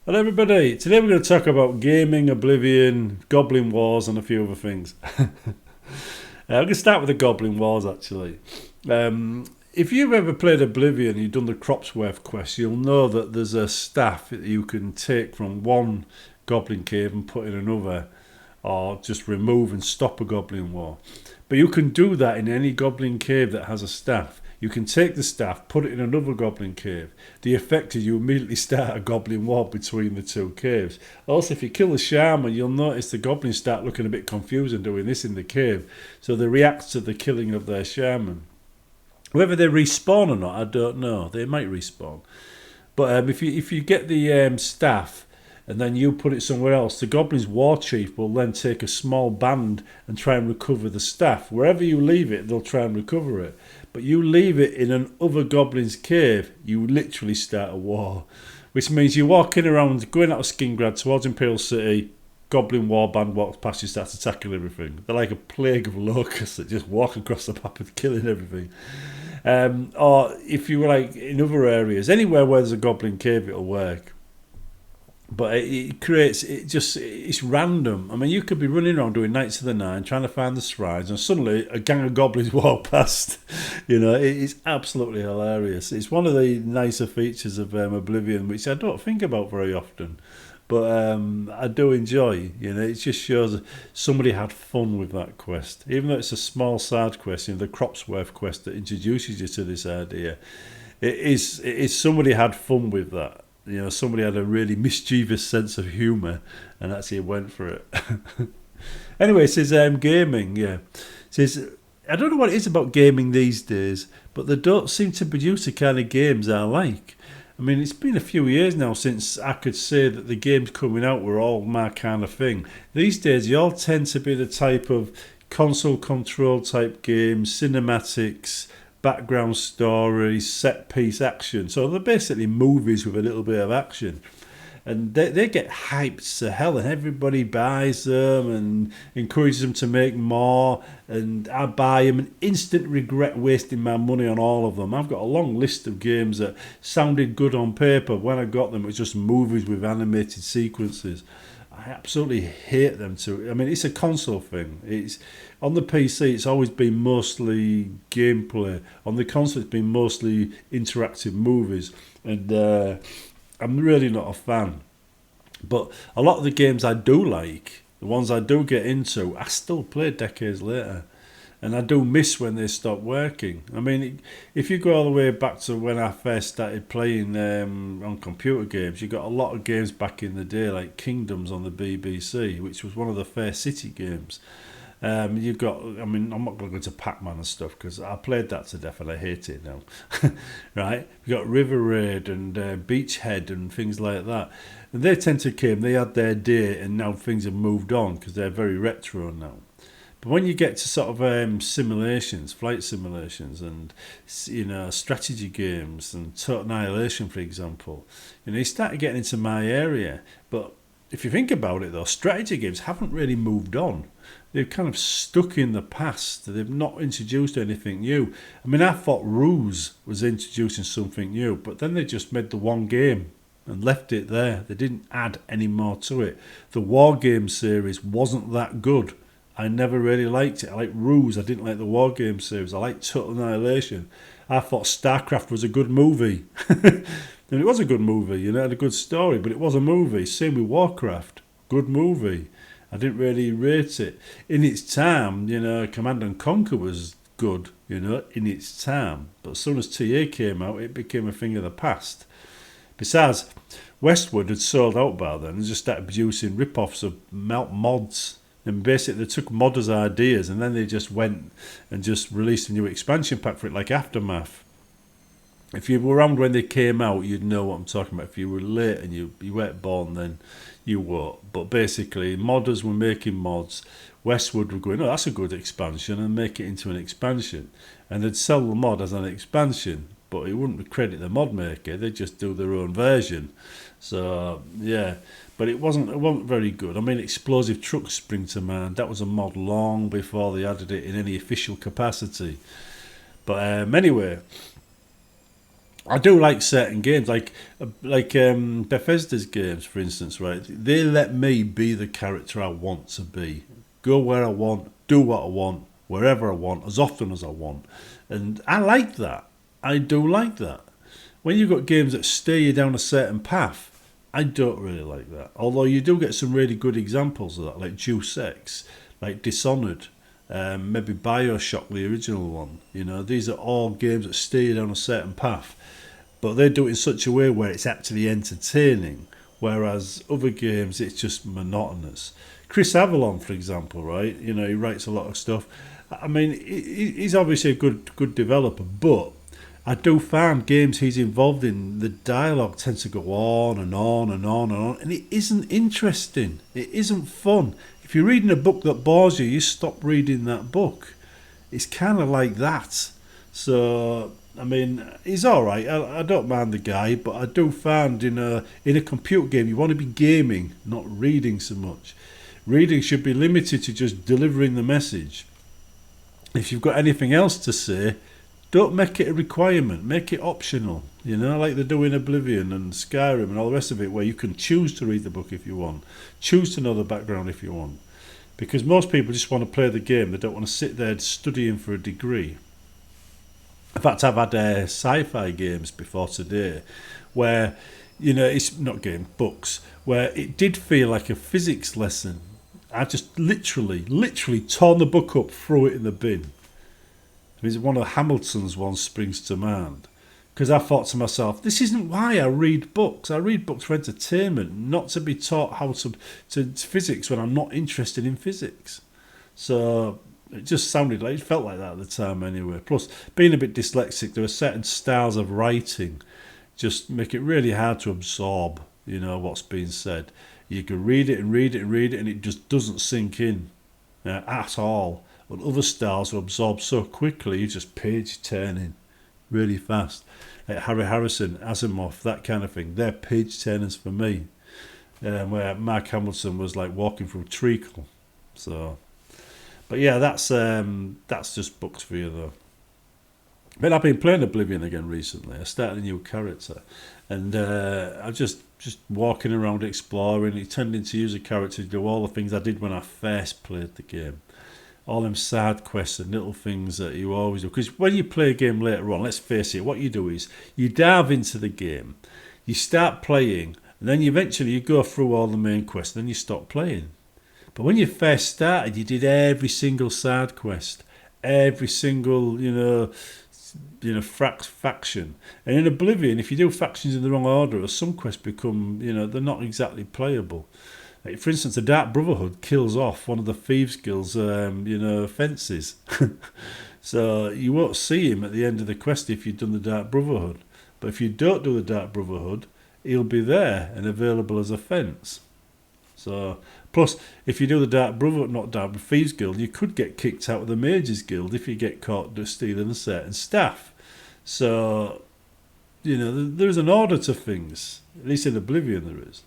Hello everybody, today we're going to talk about gaming, Oblivion, Goblin Wars and a few other things. I'm going to start with the Goblin Wars actually. If you've ever played Oblivion and you've done the Cropsworth quest, you'll know that there's a staff that you can take from one Goblin cave and put in another, or just remove and stop a Goblin War. But you can do that in any Goblin cave that has a staff. You can take the staff, put it in another Goblin cave. The effect is you immediately start a Goblin War between the two caves. Also, if you kill the Shaman, you'll notice the Goblins start looking a bit confused and doing this in the cave. So they react to the killing of their Shaman. Whether they respawn or not, I don't know. They might respawn. But if you get the staff and then you put it somewhere else, the Goblin's War Chief will then take a small band and try and recover the staff. Wherever you leave it, they'll try and recover it. But you leave it in an other Goblin's cave, you literally start a war. Which means you're walking around, going out of Skingrad towards Imperial City, Goblin War Band walks past you, starts attacking everything. They're like a plague of locusts that just walk across the map and killing everything. Or if you were like in other areas, anywhere where there's a Goblin cave, it'll work. But it's random. I mean, you could be running around doing Knights of the Nine, trying to find the shrines, and suddenly a gang of goblins walk past. It's absolutely hilarious. It's one of the nicer features of Oblivion, which I don't think about very often. But I do enjoy, it just shows somebody had fun with that quest. Even though it's a small side quest, the Cropsworth quest that introduces you to this idea, it is somebody had fun with that. Somebody had a really mischievous sense of humour and actually went for it. Anyway, it says gaming, yeah. It says, I don't know what it is about gaming these days, but they don't seem to produce the kind of games I like. I mean, it's been a few years now since I could say that the games coming out were all my kind of thing. These days, they all tend to be the type of console control type games, cinematics, background stories, set piece action. So they're basically movies with a little bit of action. And they get hyped to hell and everybody buys them and encourages them to make more. And I buy them and instant regret wasting my money on all of them. I've got a long list of games that sounded good on paper. When I got them, it was just movies with animated sequences. I absolutely hate them too. I mean, it's a console thing. It's on the PC. It's always been mostly gameplay. On the console, it's been mostly interactive movies, and I'm really not a fan. But a lot of the games I do like, the ones I do get into, I still play decades later. And I do miss when they stop working. I mean, if you go all the way back to when I first started playing on computer games, you got a lot of games back in the day, like Kingdoms on the BBC, which was one of the first city games. You've got, I mean, I'm not going to go into Pac-Man and stuff because I played that to death and I hate it now. Right? You've got River Raid and Beachhead and things like that. And they tend to come, they had their day and now things have moved on because they're very retro now. But when you get to sort of simulations, flight simulations, and strategy games and Total Annihilation, for example, you start getting into my area. But if you think about it, though, strategy games haven't really moved on. They've kind of stuck in the past. They've not introduced anything new. I mean, I thought Ruse was introducing something new, but then they just made the one game and left it there. They didn't add any more to it. The War Game series wasn't that good. I never really liked it. I liked Ruse. I didn't like the War Game series. I liked Total Annihilation. I thought StarCraft was a good movie. And it was a good movie, it had a good story, but it was a movie. Same with Warcraft. Good movie. I didn't really rate it. In its time, Command and Conquer was good, in its time. But as soon as TA came out, it became a thing of the past. Besides, Westwood had sold out by then and just started producing rip-offs of mods. And basically they took modders' ideas and then they just went and just released a new expansion pack for it, like Aftermath. If you were around when they came out, you'd know what I'm talking about. If you were late and you weren't born, then you won't. But basically, modders were making mods. Westwood were going, oh, that's a good expansion, and make it into an expansion. And they'd sell the mod as an expansion, but it wouldn't credit the mod maker. They'd just do their own version. So, yeah. But it wasn't very good. I mean, Explosive Trucks spring to mind. That was a mod long before they added it in any official capacity. But anyway, I do like certain games, like Bethesda's games, for instance. Right, they let me be the character I want to be, go where I want, do what I want, wherever I want, as often as I want, and I like that. I do like that. When you've got games that steer you down a certain path, I don't really like that. Although you do get some really good examples of that, like Deus Ex, like Dishonored, maybe Bioshock, the original one. You know, these are all games that steer you down a certain path, but they do it in such a way where it's actually entertaining, whereas other games it's just monotonous. Chris Avalon, for example, right? You know, he writes a lot of stuff. I mean, he's obviously a good developer, but I do find games he's involved in, the dialogue tends to go on and on and on and on, and it isn't interesting. It isn't fun. If you're reading a book that bores you, you stop reading that book. It's kind of like that. So, I mean, he's all right. I don't mind the guy, but I do find in a computer game, you want to be gaming, not reading so much. Reading should be limited to just delivering the message. If you've got anything else to say, don't make it a requirement. Make it optional. You know, like they do in Oblivion and Skyrim and all the rest of it, where you can choose to read the book if you want, choose to know the background if you want. Because most people just want to play the game. They don't want to sit there studying for a degree. In fact, I've had sci-fi games before today where, you know, it's not game, books, where it did feel like a physics lesson. I just literally torn the book up, threw it in the bin. I mean, one of Hamilton's ones springs to mind. Because I thought to myself, this isn't why I read books. I read books for entertainment, not to be taught how to physics when I'm not interested in physics. So it just sounded like, it felt like that at the time anyway. Plus, being a bit dyslexic, there are certain styles of writing just make it really hard to absorb, you know, what's being said. You can read it and read it and read it, and it just doesn't sink in at all. But other styles are absorbed so quickly, you just page turning really fast. Like Harry Harrison, Asimov, that kind of thing. They're page turners for me. Where Mark Hamilton was like walking through treacle. So, but yeah, that's just books for you though. But I've been playing Oblivion again recently. I started a new character, and I'm just walking around exploring. It turned into use a character to do all the things I did when I first played the game. All them side quests and little things that you always do. Because when you play a game later on, let's face it, what you do is you dive into the game, you start playing, and then eventually you go through all the main quests, and then you stop playing. But when you first started, you did every single side quest, every single, faction. And in Oblivion, if you do factions in the wrong order, some quests become, they're not exactly playable. Like, for instance, the Dark Brotherhood kills off one of the Thieves Guild's, fences. So you won't see him at the end of the quest if you've done the Dark Brotherhood. But if you don't do the Dark Brotherhood, he'll be there and available as a fence. So, plus, if you do the Dark Brotherhood, not Dark Thieves Guild, you could get kicked out of the Mages Guild if you get caught stealing a certain staff. So, there's an order to things. At least in Oblivion there is.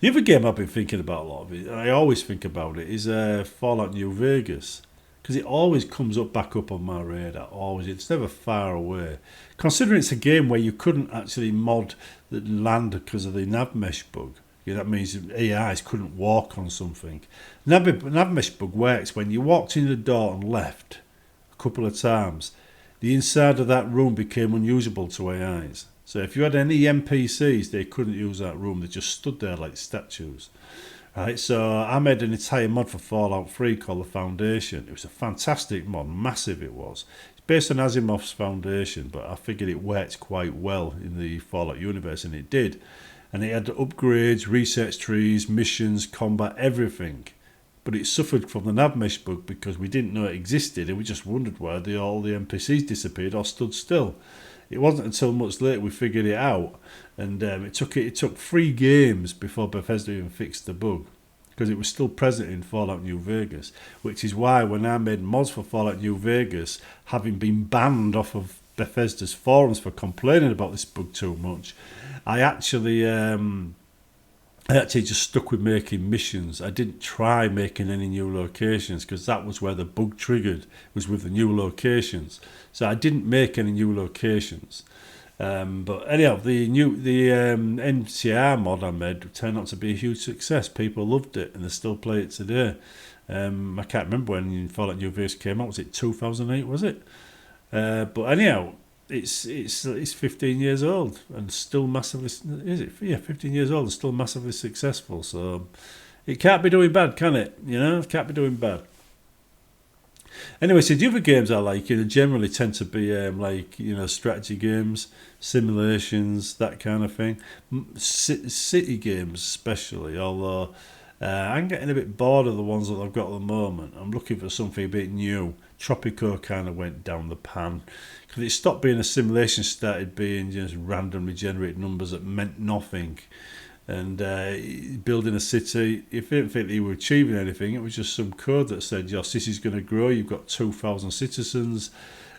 The other game I've been thinking about a lot of it, I always think about it, is Fallout New Vegas. Because it always comes back up on my radar, always. It's never far away. Considering it's a game where you couldn't actually mod the land because of the nav mesh bug. That means AIs couldn't walk on something. Nav mesh bug works when you walked in the door and left a couple of times. The inside of that room became unusable to AIs. So if you had any NPCs, they couldn't use that room. They just stood there like statues. Right, so I made an entire mod for Fallout 3 called The Foundation. It was a fantastic mod, massive it was. It's based on Asimov's Foundation, but I figured it worked quite well in the Fallout universe, and it did. And it had upgrades, research trees, missions, combat, everything. But it suffered from the navmesh bug because we didn't know it existed, and we just wondered why all the NPCs disappeared or stood still. It wasn't until much later we figured it out, and it took 3 games before Bethesda even fixed the bug, because it was still present in Fallout New Vegas, which is why when I made mods for Fallout New Vegas, having been banned off of Bethesda's forums for complaining about this bug too much, I actually I actually just stuck with making missions. I didn't try making any new locations because that was where the bug triggered, was with the new locations. So I didn't make any new locations. But anyhow, the NCR mod I made turned out to be a huge success. People loved it and they still play it today. I can't remember when Fallout New Vegas came out. Was it 2008? Was it? But anyhow, it's 15 years old and still massively. Is it? Yeah, 15 years old and still massively successful. So it can't be doing bad, can it? You know, it can't be doing bad. Anyway, so the other games I like, generally tend to be strategy games, simulations, that kind of thing. City games, especially. Although I'm getting a bit bored of the ones that I've got at the moment. I'm looking for something a bit new. Tropico kind of went down the pan because it stopped being a simulation, started being just randomly generated numbers that meant nothing. And building a city, if you didn't think you were achieving anything, it was just some code that said your city's going to grow. You've got 2,000 citizens,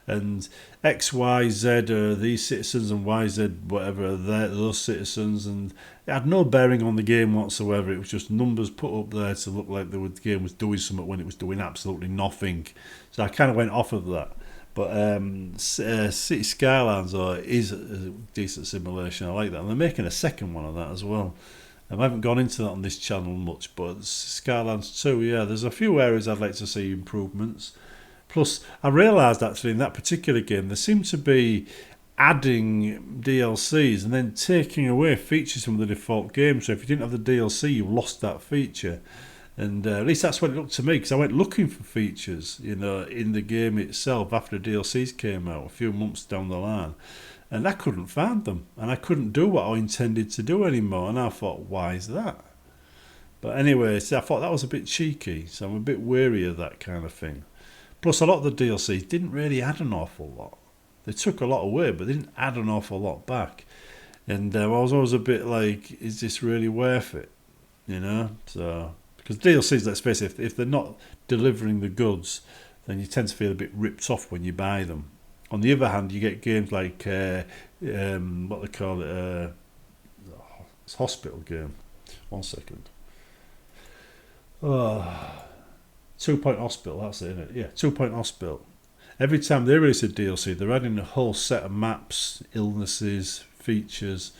and X, Y, Z are these citizens, and Y, Z, whatever, are those citizens. And it had no bearing on the game whatsoever. It was just numbers put up there to look like the game was doing something when it was doing absolutely nothing. So I kind of went off of that. But City Skylines is a decent simulation. I like that. And they're making a second one of that as well. I haven't gone into that on this channel much, but Skylines 2, yeah, there's a few areas I'd like to see improvements. Plus, I realised actually in that particular game, there seemed to be adding DLCs and then taking away features from the default game. So if you didn't have the DLC, you lost that feature. And at least that's what it looked to me, because I went looking for features, in the game itself after the DLCs came out a few months down the line, and I couldn't find them, and I couldn't do what I intended to do anymore. And I thought, why is that? But anyway, so I thought that was a bit cheeky, so I'm a bit wary of that kind of thing. Plus, a lot of the DLCs didn't really add an awful lot. They took a lot away, but they didn't add an awful lot back. And I was always a bit like, is this really worth it? So. Because DLCs, let's face it, if they're not delivering the goods, then you tend to feel a bit ripped off when you buy them. On the other hand, you get games like, what they call it, it's a hospital game. 1 second. 2 Point Hospital, that's it, isn't it? Yeah, 2 Point Hospital. Every time they release a DLC, they're adding a whole set of maps, illnesses, features.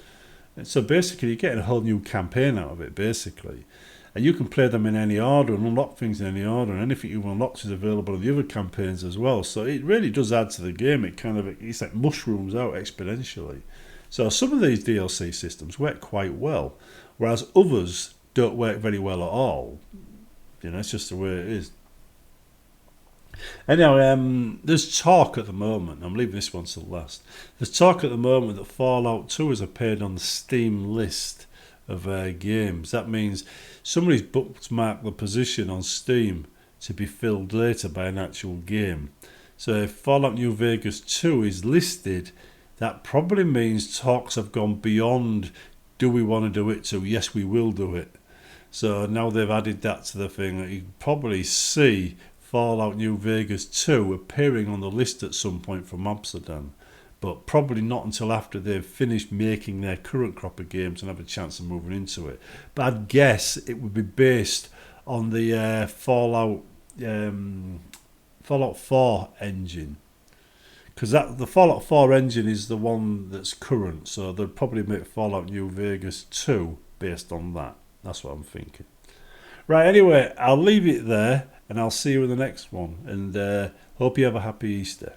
And so basically, you're getting a whole new campaign out of it, basically. And you can play them in any order and unlock things in any order, and anything you unlock is available in the other campaigns as well. So it really does add to the game. It's like mushrooms out exponentially. So some of these DLC systems work quite well, whereas others don't work very well at all. It's just the way it is. Anyhow, there's talk at the moment, I'm leaving this one to last. There's talk at the moment that Fallout 2 has appeared on the Steam list of games. That means somebody's bookmarked the position on Steam to be filled later by an actual game. So if Fallout New Vegas 2 is listed, that probably means talks have gone beyond do we want to do it to yes we will do it. So now they've added that to the thing. You probably see Fallout New Vegas 2 appearing on the list at some point from Amsterdam, but probably not until after they've finished making their current crop of games and have a chance of moving into it. But I'd guess it would be based on the Fallout 4 engine, because the Fallout 4 engine is the one that's current, so they'll probably make Fallout New Vegas 2 based on that. That's what I'm thinking. Right, anyway, I'll leave it there, and I'll see you in the next one, and hope you have a happy Easter.